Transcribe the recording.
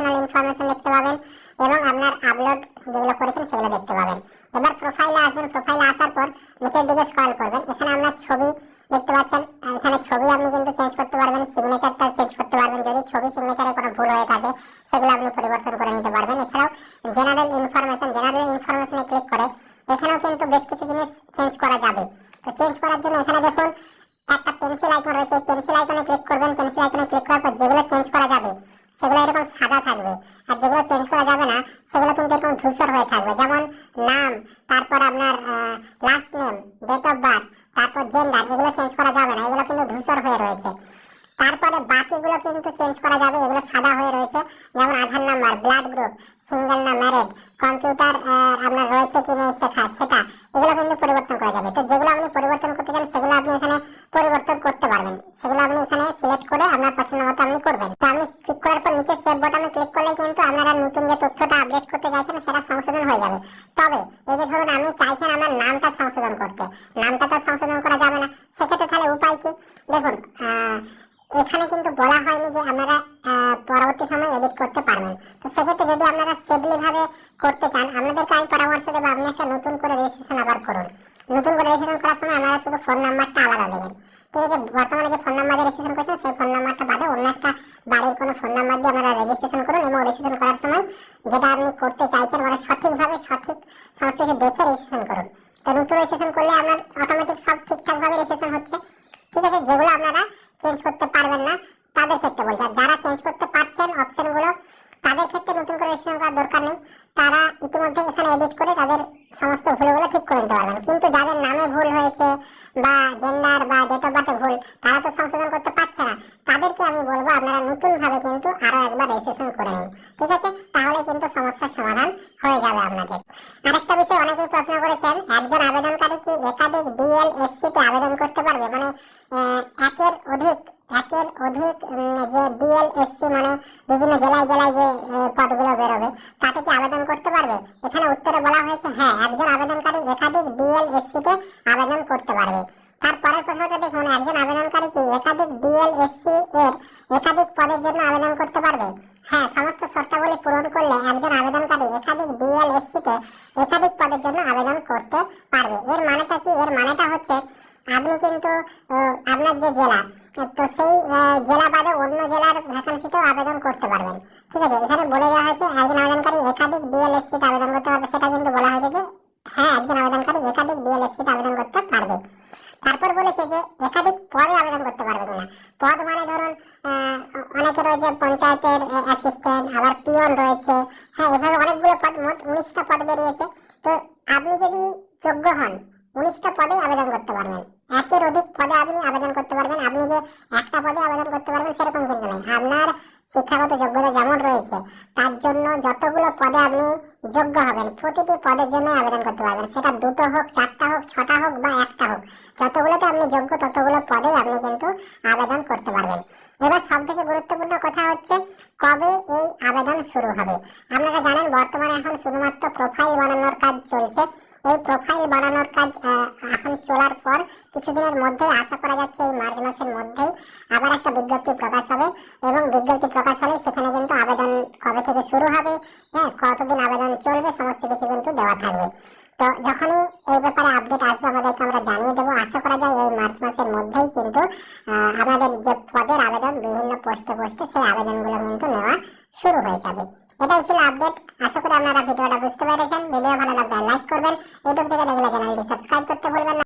Personal information দেখতে পাবেন এবং আপনার আপলোড যেগুলো করেছেন সেগুলো দেখতে পাবেন। এবার প্রোফাইলে আসবেন, প্রোফাইলে আসার পর নিচের দিকে স্ক্রল করবেন, এখানে আপনার ছবি দেখতে পাচ্ছেন, এখানে ছবি আপনি কিন্তু চেঞ্জ করতে পারবেন, সিগনেচারটা চেঞ্জ করতে পারবেন, যদি ছবি সিগনেচারে কোনো ভুল হয়ে থাকে সেগুলো আপনি পরিবর্তন করে নিতে পারবেন। এছাড়াও জেনারেল ইনফরমেশনে ক্লিক করে এখানেও কিন্তু বেশ কিছু জিনিস চেঞ্জ করা যাবে। তো চেঞ্জ করার জন্য এখানে দেখুন একটা পেন্সিল আইকন রয়েছে, পেন্সিল আইকনে ক্লিক করবেন। পেন্সিল আইকনে ক্লিক করার পর যেগুলো চেঞ্জ করা যাবে সেগুলো এরকম সাদা থাকবে, আর যেগুলো চেঞ্জ করা যাবে না সেগুলো কিন্তু এরকম ধূসর হয়ে থাকবে। যেমন নাম, তারপর আপনার last name, date of birth, তারপর জেন্ডার, এগুলো চেঞ্জ করা যাবে না, এগুলো কিন্তু ধূসর হয়ে রয়েছে। তারপরে বাকিগুলো কিন্তু চেঞ্জ করা যাবে, এগুলো সাদা হয়ে রয়েছে। যেমন আধার নাম্বার, ব্লাড গ্রুপ, সিঙ্গেল না ম্যারেড, কম্পিউটার আপনার রয়েছে কি নেই শেখা সেটা, এগুলো কিন্তু পরিবর্তন করা যাবে। তো যেগুলো আপনি পরিবর্তন করতে চান সেগুলো আপনি এখানে পরিবর্তন করতে পারবেন, সেগুলো আপনি এখানে সিলেক্ট করে আপনার পছন্দ মতো আপনি করবেন। তো আপনি ক্লিক করার পর নিচে সেভ বাটনে ক্লিক করলে কিন্তু আপনারা নতুন যে তথ্যটা আপডেট করতে চাইছেন সেটা সংশোধন হয়ে যাবে। তবে এই যে ধরুন আপনি চাইছেন আপনার নামটা সংশোধন করতে, নামটা তো সংশোধন করা যাবে না, সেক্ষেত্রে তাহলে উপায় কি? দেখুন এখানে কিন্তু বলা হয়নি যে আপনারা পরবর্তী সময় এডিট করতে পারবেন। তো সেক্ষেত্রে যদি আপনারা সেফলি ভাবে করতে চান, আপনাদেরকে আমি পরামর্শ দেবো আপনি একটা নতুন করে রেজিস্ট্রেশন আবার করুন। নতুন করে রেজিস্ট্রেশন করার সময় আপনারা শুধু ফোন নাম্বারটা আলাদা দেবেন, ঠিক আছে? বর্তমানে যে ফোন নাম্বার দিয়ে রেজিস্ট্রেশন করছেন সেই ফোন নাম্বারটা বাদে অন্য একটা বাড়ির কোনো ফোন নাম্বার দিয়ে আপনারা রেজিস্ট্রেশন করুন এবং রেজিস্ট্রেশন করার সময় যেটা আপনি করতে চাইছেন মানে সঠিকভাবে সঠিক সমস্ত কিছু দেখে রেজিস্ট্রেশন করুন। তো নতুন রেজিস্ট্রেশন করলে আপনার অটোমেটিক সব ঠিকঠাকভাবে রেজিস্ট্রেশন হচ্ছে, ঠিক আছে? যেগুলো আপনারা চেঞ্জ করতে পারবেন না তাদের ক্ষেত্রে বলছি, আর যারা চেঞ্জ করতে পারছেন অপশনগুলো তাদের ক্ষেত্রে নতুন করে রেজিস্ট্রেশন করার দরকার নেই, তারা ইতিমধ্যে এখানে এডিট করে তাদের সমস্ত ভুলগুলো ঠিক করে নিতে পারবেন। কিন্তু যাদের নামে ভুল হয়েছে বা জেন্ডার বা ডেট অফ বার্থে ভুল, তারা তো সংশোধন করতে পারছে না, তাদেরকে আমি বলবো আপনারা নতুন ভাবে কিন্তু আরো একবার রেজিস্ট্রেশন করে নিন, ঠিক আছে? তাহলে কিন্তু সমস্যার সমাধান হয়ে যাবে আপনাদের। আরেকটা বিষয় অনেকেই প্রশ্ন করেছেন, একজন আবেদনকারী কি একাধিক ডিএলএসসি তে আবেদন করতে পারবে? মানে একের অধিক যে ডিএলএসসি মানে বিভিন্ন জেলায় জেলায় যে পদগুলো বেরোবে তাতে কি আবেদন করতে পারবে? এখানে উত্তরে বলা হয়েছে হ্যাঁ, একজন আবেদনকারী একাধিক ডিএলএসসি তে আবেদন করতে পারবে। তারপরের প্রশ্নটা দেখুন, একজন আবেদনকারী কি একাধিক ডিএলএসসি এর একাধিক পদের জন্য আবেদন করতে পারবে? হ্যাঁ, সমস্ত শর্তাবলী পূরণ করলে একজন আবেদনকারী একাধিক ডিএলএসসি তে একাধিক পদের জন্য আবেদন করতে পারবে। এর মানেটা কি? এর মানেটা হচ্ছে আপনি কিন্তু আপনার যে জেলা, তো সেই জেলা বাদে অন্য জেলার ভ্যাকান্সিতেও আবেদন করতে পারবেন, ঠিক আছে? এখানে বলে দেওয়া হয়েছে একজন আবেদনকারী একাধিক ডিএলএসসি তে আবেদন করতে পারবে, সেটা কিন্তু বলা হয়েছে যে হ্যাঁ, একজন আবেদনকারী একাধিক ডিএলএসসি তে আবেদন করতে পারবে। তারপর বলেছে যে একাধিক পদে আবেদন করতে পারবে কিনা। পদ মানে ধরুন অনেকে রয়েছে পঞ্চায়েতের অ্যাসিস্ট্যান্ট, আবার পিয়ন রয়েছে, হ্যাঁ, এভাবে অনেকগুলো পদ, মোট 19টা পদ বেরিয়েছে। তো আপনি যদি যোগ্য হন 19টা পদে আবেদন করতে পারবেন, একের অধিক পদে আপনি আবেদন করতে পারবেন। আপনি যে একটা পদে আবেদন করতে পারবেন সেরকম কিন্তু নয়, আপনার শিক্ষাগত যোগ্যতা যেমন রয়েছে তার জন্য যতগুলো পদে আপনি যোগ্য হবেন প্রতিটি পদের জন্য আবেদন করতে পারবেন, সেটা 2টো হোক, 4টা হোক, 6টা হোক বা 1টা হোক, যতগুলোতে আপনি যোগ্য ততগুলো পদে আপনি কিন্তু আবেদন করতে পারবেন। এবার সব থেকে গুরুত্বপূর্ণ কথা হচ্ছে কবে এই আবেদন শুরু হবে। আপনারা জানেন বর্তমানে এখন শুধুমাত্র প্রোফাইল বানানোর কাজ চলছে। এই প্রোফাইল বানানোর কাজ এখন চলার পর কিছুদিনের মধ্যেই, আশা করা যাচ্ছে এই মার্চ মাসের মধ্যেই আবার একটা বিজ্ঞপ্তি প্রকাশ হবে এবং বিজ্ঞপ্তি প্রকাশ হলে সেখানে কিন্তু আবেদন কবে থেকে শুরু হবে, হ্যাঁ, কতদিন আবেদন চলবে, সমস্ত কিছু কিন্তু দেওয়া থাকবে। তো যখনই এই ব্যাপারে আপডেট আসবে আমাদেরকে আমরা জানিয়ে দেবো। আশা করা যায় এই মার্চ মাসের মধ্যেই কিন্তু আমাদের যে পদের আবেদন বিভিন্ন পোস্টে সেই আবেদনগুলো কিন্তু নেওয়া শুরু হয়ে যাবে। এটাই ছিল আপডেট। আশা করি আপনারা ভিডিওটা বুঝতে পেরেছেন। ভিডিও ভালো লাগলে লাইক করবেন, ইউটিউব থেকে দেখলে চ্যানেলটি সাবস্ক্রাইব করতে ভুলবেন না।